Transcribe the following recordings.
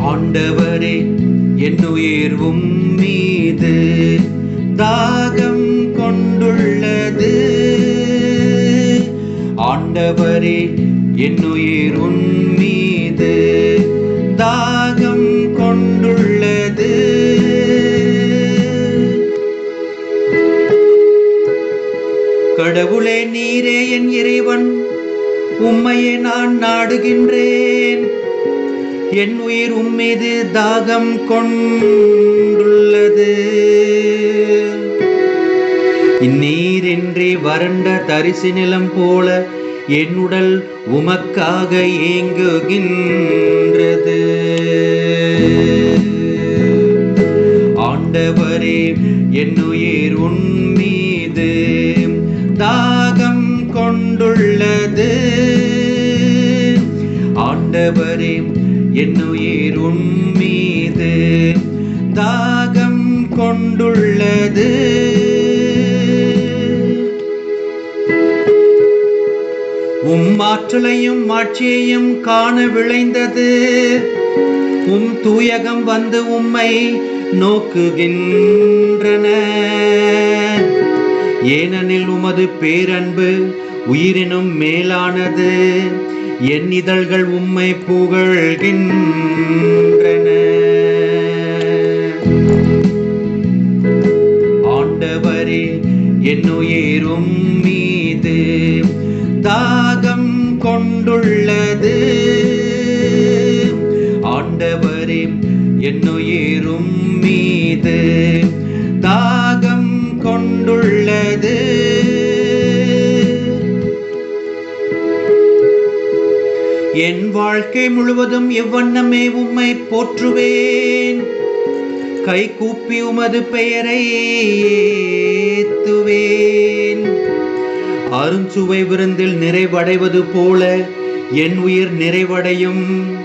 ஆண்டவரே, என்னுயிர் உம்மீது தாகம் கொண்டுள்ளது. ஆண்டவரே, என்னுயிர் உம்மீது தாகம் கொண்டுள்ளது. கடவுளே, நீரே என் இறைவன், உம்மையே நான் நாடுகின்றேன். என் உயிர் உம்மீது தாகம் கொண்டுள்ளது. இந்நீரின்றி வறண்ட தரிசு நிலம் போல என் உடல் உமக்காக ஏங்குகின்றது. ஆண்டவரே, என் உயிர் உம்மீது தாகம் கொண்டுள்ளது. ஆண்டவரே, என்னுயிர் உம்மீது தாகம் கொண்டுள்ளது. ஆற்றலையும் ஆட்சியையும் காண விளைந்தது. தூயகம் வந்து உம்மை நோக்குகின்றன. ஏனெனில் உமது பேரன்பு உயிரினும் மேலானது. என் இதழ்கள் உம்மை புகழ்கின்றன. ஆண்டவரே, என்னுயிர் உம்மீது தாகம் கொண்டுள்ளது. ஆண்டவரே, என்னுயிர் உம்மீது தாகம் கொண்டுள்ளது. என் வாழ்க்கை முழுவதும் இவ்வண்ணமே உம்மை போற்றுவேன். கை கூப்பி உமது பெயரை ஏத்துவேன். அருஞ்சுவை விருந்தில் நிறைவடைவது போல என் உயிர் நிறைவடையும்.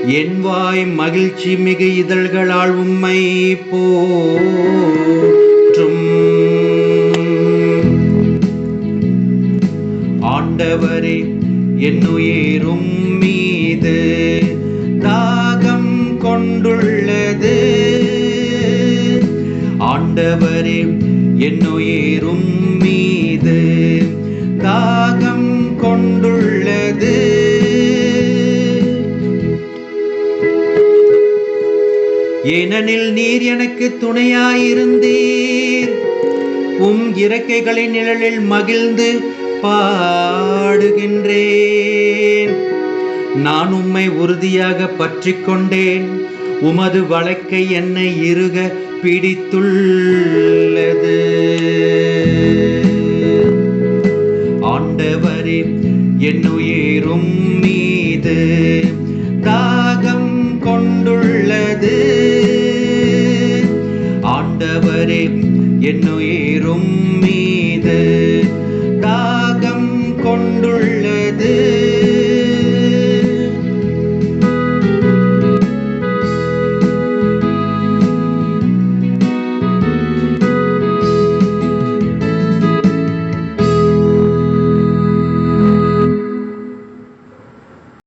என் வாய் மகிழ்ச்சி மிகு இதழ்களால் உம்மை போற்றும். ஆண்டவரே, என்னுயிர் உம்மீது தாகம் கொண்டுள்ளது. ஆண்டவரே, என்னுயிர் உம்மீது தாகம் கொண்டுள்ளது. ஏனெனில் நீர் எனக்கு துணையாயிருந்தீர். இறக்கைகளின் நிழலில் மகிழ்ந்து பாடுகின்றேன். நான் உம்மை உறுதியாக பற்றிக் கொண்டேன். உமது வலக்கை என்னை இறுக பிடித்துள்ளது. ஆண்டவரே, என்னுயிர் உம்மீது தாகம் கொண்டுள்ளது. ஆண்டவரே, என்னுயிர்